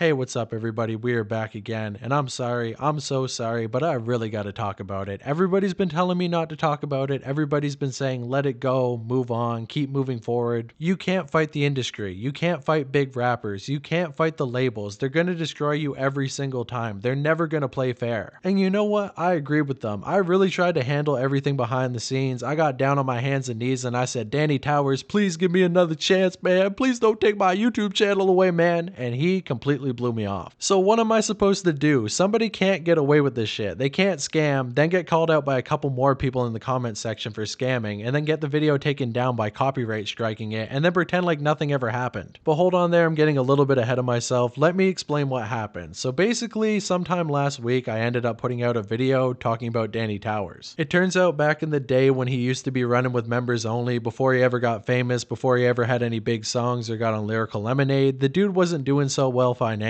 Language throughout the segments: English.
Hey, what's up, everybody? We are back again, and I'm sorry, I'm so sorry, but I really got to talk about it. Everybody's been telling me not to talk about it. Everybody's been saying, let it go, move on, keep moving forward. You can't fight the industry. You can't fight big rappers. You can't fight the labels. They're going to destroy you every single time. They're never going to play fair. And you know what? I agree with them. I really tried to handle everything behind the scenes. I got down on my hands and knees and I said, Danny Towers, please give me another chance, man. Please don't take my YouTube channel away, man. And he completely blew me off. So what am I supposed to do? Somebody can't get away with this shit. They can't scam, then get called out by a couple more people in the comment section for scamming, and then get the video taken down by copyright striking it, and then pretend like nothing ever happened. But hold on there, I'm getting a little bit ahead of myself. Let me explain what happened. So basically, sometime last week, I ended up putting out a video talking about Danny Towers. It turns out back in the day when he used to be running with members only, before he ever got famous, before he ever had any big songs or got on Lyrical Lemonade, the dude wasn't doing so well financially.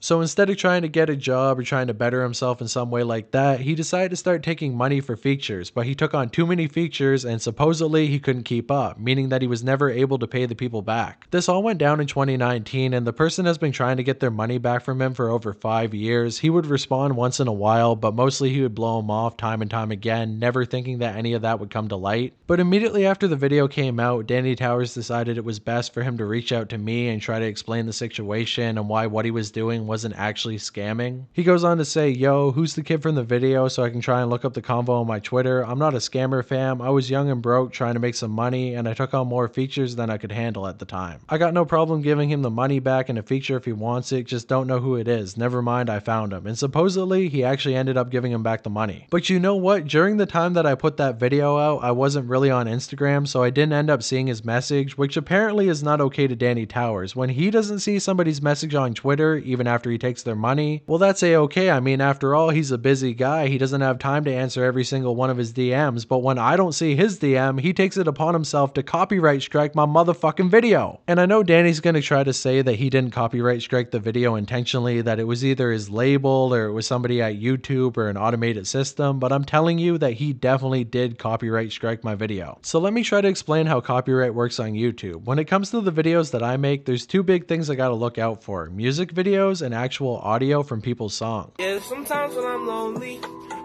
So instead of trying to get a job or trying to better himself in some way like that, he decided to start taking money for features, but he took on too many features and supposedly he couldn't keep up, meaning that he was never able to pay the people back. This all went down in 2019 and the person has been trying to get their money back from him for over 5 years. He would respond once in a while, but mostly he would blow him off time and time again, never thinking that any of that would come to light. But immediately after the video came out, Danny Towers decided it was best for him to reach out to me and try to explain the situation and why what he was doing wasn't actually scamming. He goes on to say, yo, who's the kid from the video so I can try and look up the convo on my Twitter. I'm not a scammer, fam. I was young and broke trying to make some money and I took on more features than I could handle at the time. I got no problem giving him the money back and a feature if he wants it, just don't know who it is. Never mind, I found him. And supposedly he actually ended up giving him back the money. But you know what? During the time that I put that video out, I wasn't really on Instagram, so I didn't end up seeing his message, which apparently is not okay to Danny Towers. When he doesn't see somebody's message on Twitter, even after he takes their money, well, that's a-okay. I mean, after all, he's a busy guy. He doesn't have time to answer every single one of his DMs, but when I don't see his DM, he takes it upon himself to copyright strike my motherfucking video. And I know Danny's gonna try to say that he didn't copyright strike the video intentionally, that it was either his label or it was somebody at YouTube or an automated system, but I'm telling you that he definitely did copyright strike my video. So let me try to explain how copyright works on YouTube. When it comes to the videos that I make, there's two big things I gotta look out for: music videos and actual audio from people's songs. Yeah, sometimes when I'm lonely,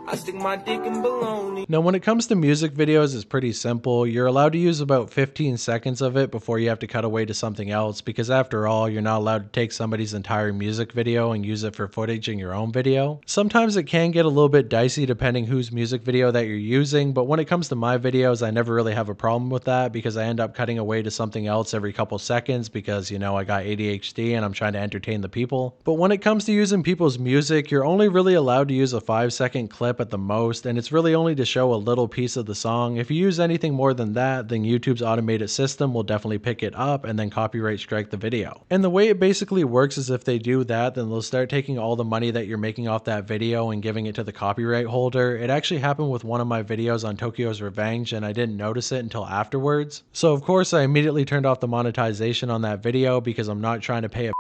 I stick my dick in baloney. Now, when it comes to music videos, it's pretty simple. You're allowed to use about 15 seconds of it before you have to cut away to something else, because after all, you're not allowed to take somebody's entire music video and use it for footage in your own video. Sometimes it can get a little bit dicey depending whose music video that you're using, but when it comes to my videos, I never really have a problem with that because I end up cutting away to something else every couple seconds because, you know, I got ADHD and I'm trying to entertain the people. But when it comes to using people's music, you're only really allowed to use a 5-second clip at the most, and it's really only to show a little piece of the song. If you use anything more than that, then YouTube's automated system will definitely pick it up and then copyright strike the video. And the way it basically works is if they do that, then they'll start taking all the money that you're making off that video and giving it to the copyright holder. It actually happened with one of my videos on Tokyo's Revenge and I didn't notice it until afterwards. So of course I immediately turned off the monetization on that video because I'm not trying to pay a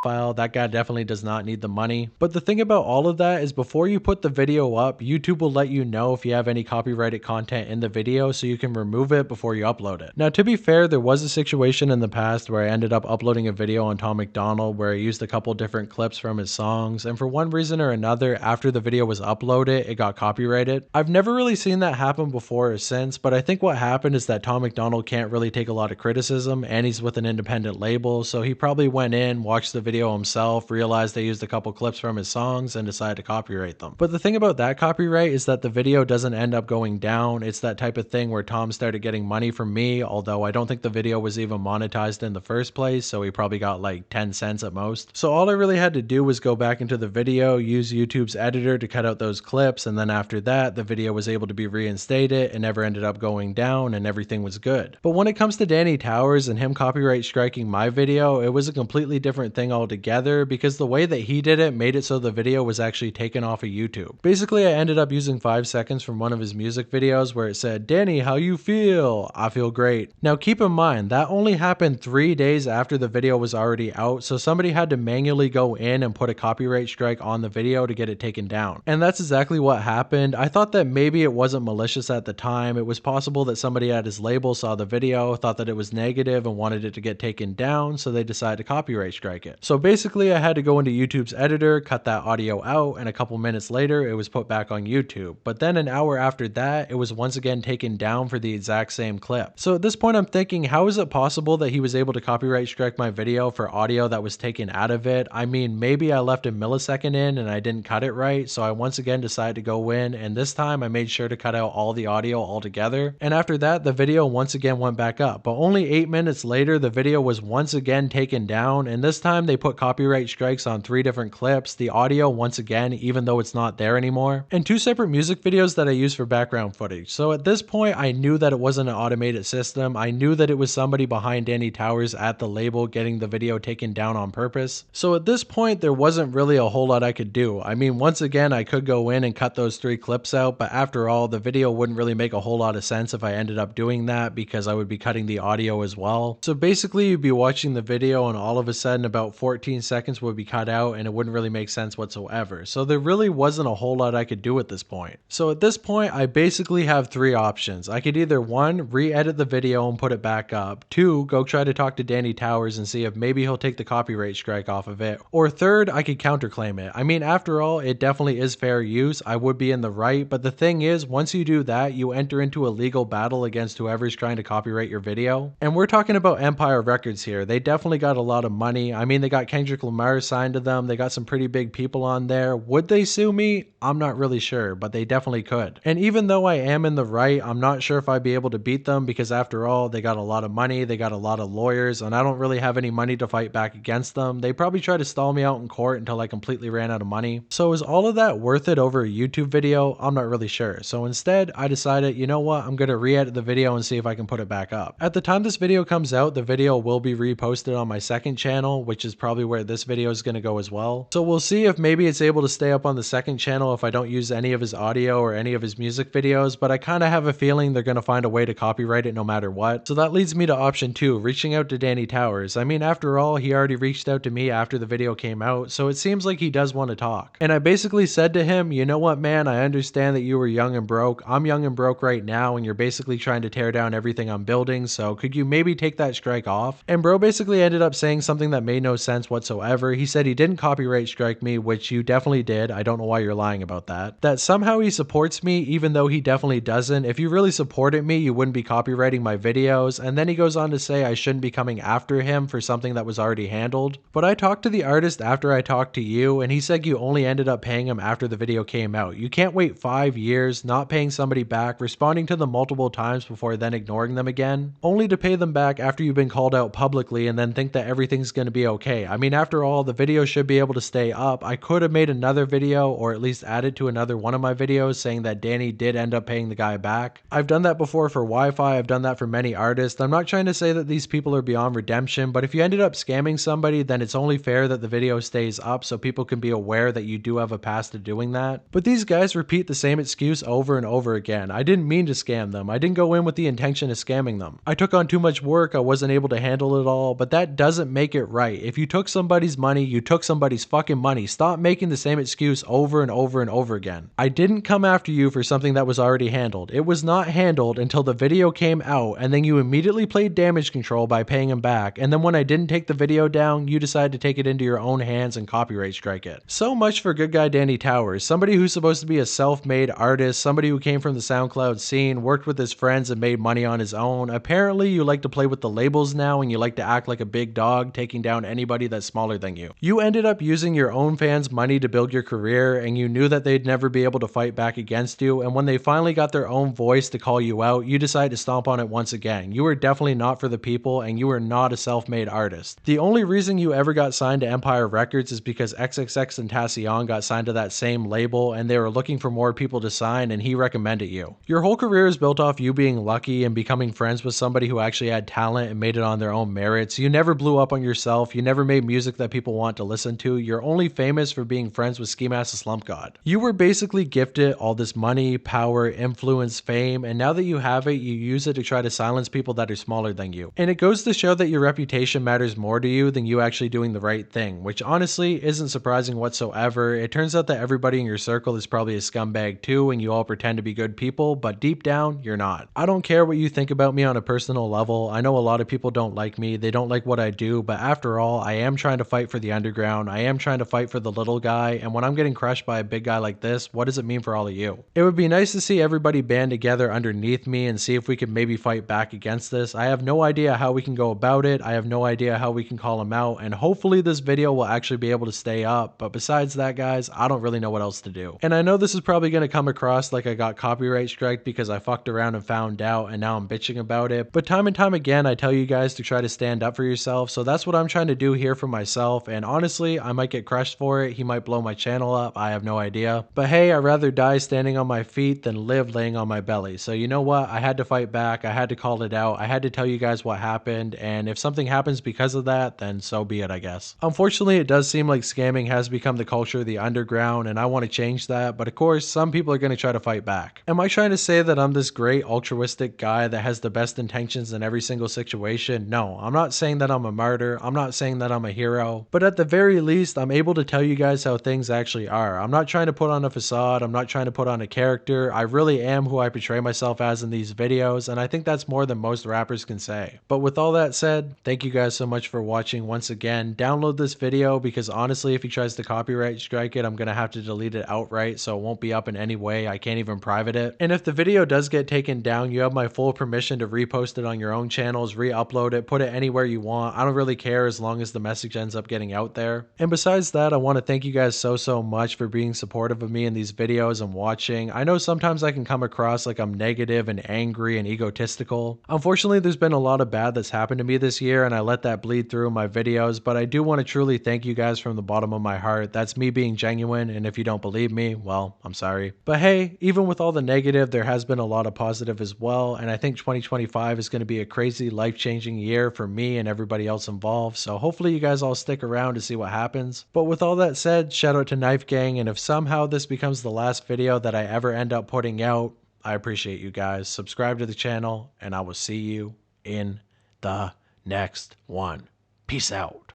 file. That guy definitely does not need the money. But the thing about all of that is before you put the video up, YouTube will let you know if you have any copyrighted content in the video so you can remove it before you upload it. Now, to be fair, there was a situation in the past where I ended up uploading a video on Tom McDonald where I used a couple different clips from his songs, and for one reason or another, after the video was uploaded, it got copyrighted. I've never really seen that happen before or since, but I think what happened is that Tom McDonald can't really take a lot of criticism and he's with an independent label, so he probably went in, watched the video himself, realized they used a couple clips from his songs and decided to copyright them. But the thing about that copyright is that the video doesn't end up going down. It's that type of thing where Tom started getting money from me, although I don't think the video was even monetized in the first place, so he probably got like 10 cents at most. So all I really had to do was go back into the video, use YouTube's editor to cut out those clips, and then after that, the video was able to be reinstated and never ended up going down and everything was good. But when it comes to Danny Towers and him copyright striking my video, it was a completely different thing altogether because the way that he did it made it so the video was actually taken off of YouTube. Basically, I ended up using 5 seconds from one of his music videos where it said, "Danny, how you feel?" "I feel great." Now keep in mind, that only happened 3 days after the video was already out, so somebody had to manually go in and put a copyright strike on the video to get it taken down. And that's exactly what happened. I thought that maybe it wasn't malicious at the time. It was possible that somebody at his label saw the video, thought that it was negative and wanted it to get taken down, so they decided to copyright strike it. So basically I had to go into YouTube's editor, cut that audio out, and a couple minutes later it was put back on YouTube. But then an hour after that, it was once again taken down for the exact same clip. So at this point I'm thinking, how is it possible that he was able to copyright strike my video for audio that was taken out of it? I mean, maybe I left a millisecond in and I didn't cut it right, so I once again decided to go in, and this time I made sure to cut out all the audio altogether. And after that, the video once again went back up. But only 8 minutes later, the video was once again taken down, and this time they put copyright strikes on 3 different clips, the audio once again, even though it's not there anymore, and 2 separate music videos that I use for background footage. So at this point, I knew that it wasn't an automated system. I knew that it was somebody behind Danny Towers at the label getting the video taken down on purpose. So at this point, there wasn't really a whole lot I could do. I mean, once again, I could go in and cut those 3 clips out, but after all, the video wouldn't really make a whole lot of sense if I ended up doing that because I would be cutting the audio as well. So basically, you'd be watching the video and all of a sudden about 14 seconds would be cut out and it wouldn't really make sense whatsoever. So there really wasn't a whole lot I could do at this point. So at this point, I basically have 3 options. I could either 1, re-edit the video and put it back up, 2, go try to talk to Danny Towers and see if maybe he'll take the copyright strike off of it, or 3rd, I could counterclaim it. I mean, after all, it definitely is fair use. I would be in the right, but the thing is, once you do that, you enter into a legal battle against whoever's trying to copyright your video. And we're talking about Empire Records here. They definitely got a lot of money. I mean, they got Kendrick Lamar signed to them. They got some pretty big people on there. Would they sue me? I'm not really sure, but they definitely could. And even though I am in the right, I'm not sure if I'd be able to beat them because after all, they got a lot of money, they got a lot of lawyers, and I don't really have any money to fight back against them. They probably try to stall me out in court until I completely ran out of money. So is all of that worth it over a YouTube video? I'm not really sure. So instead, I decided, you know what, I'm going to re-edit the video and see if I can put it back up. At the time this video comes out, the video will be reposted on my 2nd channel, which is probably where this video is going to go as well. So we'll see if maybe it's able to stay up on the 2nd channel if I don't use any of his audio or any of his music videos, but I kind of have a feeling they're going to find a way to copyright it no matter what. So that leads me to option 2, reaching out to Danny Towers. I mean, after all, he already reached out to me after the video came out, so it seems like he does want to talk. And I basically said to him, you know what, man, I understand that you were young and broke. I'm young and broke right now, and you're basically trying to tear down everything I'm building, so could you maybe take that strike off? And bro basically ended up saying something that made no sense whatsoever. He said he didn't copyright strike me, which you definitely did. I don't know why you're lying about that. That somehow he supports me, even though he definitely doesn't. If you really supported me, you wouldn't be copywriting my videos. And then he goes on to say I shouldn't be coming after him for something that was already handled. But I talked to the artist after I talked to you, and he said you only ended up paying him after the video came out. You can't wait 5 years, not paying somebody back, responding to them multiple times before then ignoring them again, only to pay them back after you've been called out publicly and then think that everything's going to be okay. I mean, after all, the video should be able to stay up. I could have made another video or at least added to another one of my videos saying that Danny did end up paying the guy back. I've done that before for Wi-Fi. I've done that for many artists. I'm not trying to say that these people are beyond redemption, but if you ended up scamming somebody, then it's only fair that the video stays up so people can be aware that you do have a past of doing that. But these guys repeat the same excuse over and over again. I didn't mean to scam them. I didn't go in with the intention of scamming them. I took on too much work. I wasn't able to handle it all, but that doesn't make it right. If you took somebody's money, you took somebody's fucking money. Stop making the same excuse over and over and over again. I didn't come after you for something that was already handled. It was not handled until the video came out, and then you immediately played damage control by paying him back, and then when I didn't take the video down, you decided to take it into your own hands and copyright strike it. So much for good guy Danny Towers, somebody who's supposed to be a self-made artist, somebody who came from the SoundCloud scene, worked with his friends and made money on his own. Apparently you like to play with the labels now and you like to act like a big dog, taking down anybody that's smaller than you. You ended up using your own fans' money to build your career, and you knew that they'd never be able to fight back against you, and when they finally got their own voice to call you out, you decided to stomp on it once again. You were definitely not for the people, and you were not a self-made artist. The only reason you ever got signed to Empire Records is because XXX and Tentacion got signed to that same label, and they were looking for more people to sign, and he recommended you. Your whole career is built off you being lucky and becoming friends with somebody who actually had talent and made it on their own merits. You never blew up on yourself. You never made music that people want to listen to. You're only famous for being friends with Ski Mask the Slump God. You were basically gifted all this money, power, influence, fame, and now that you have it, you use it to try to silence people that are smaller than you. And it goes to show that your reputation matters more to you than you actually doing the right thing, which honestly isn't surprising whatsoever. It turns out that everybody in your circle is probably a scumbag too, and you all pretend to be good people, but deep down, you're not. I don't care what you think about me on a personal level. I know a lot of people don't like me, they don't like what I do, but after all, I am trying to fight for the underground. I am trying to fight for the little guy. And when I'm getting crushed by a big guy like this, what does it mean for all of you? It would be nice to see everybody band together underneath me and see if we could maybe fight back against this. I have no idea how we can go about it. I have no idea how we can call him out. And hopefully this video will actually be able to stay up. But besides that, guys, I don't really know what else to do. And I know this is probably going to come across like I got copyright striked because I fucked around and found out and now I'm bitching about it. But time and time again, I tell you guys to try to stand up for yourself. So that's what I'm trying to do here for myself. And honestly, I might get crushed for it. He might blow my channel up. I have no idea. But hey, I'd rather die standing on my feet than live laying on my belly. So you know what? I had to fight back. I had to call it out. I had to tell you guys what happened. And if something happens because of that, then so be it, I guess. Unfortunately, it does seem like scamming has become the culture of the underground, and I want to change that. But of course, some people are going to try to fight back. Am I trying to say that I'm this great altruistic guy that has the best intentions in every single situation? No, I'm not saying that I'm a martyr. I'm not saying that I'm a hero. But at the very least, I'm able to tell you guys how things actually are. I'm not trying to put on a facade. I'm not trying to put on a character. I really am who I portray myself as in these videos, and I think that's more than most rappers can say. But with all that said, thank you guys so much for watching once again. Download this video because honestly, if he tries to copyright strike it, I'm going to have to delete it outright, so it won't be up in any way. I can't even private it. And if the video does get taken down, you have my full permission to repost it on your own channels, re-upload it, put it anywhere you want. I don't really care as long as the message ends up getting out there. And besides that, I want to thank you guys so much for being supportive of me in these videos and watching. I know sometimes I can come across like I'm negative and angry and egotistical. Unfortunately, there's been a lot of bad that's happened to me this year, and I let that bleed through in my videos, but I do want to truly thank you guys from the bottom of my heart. That's me being genuine, and if you don't believe me, well, I'm sorry. But hey, even with all the negative, there has been a lot of positive as well, and I think 2025 is going to be a crazy, life-changing year for me and everybody else involved, so hopefully you guys all stick around to see what happens. But with all that said, shout out to Knife Gang, and if somehow this becomes the last video that I ever end up putting out, I appreciate you guys. Subscribe to the channel, and I will see you in the next one. Peace out.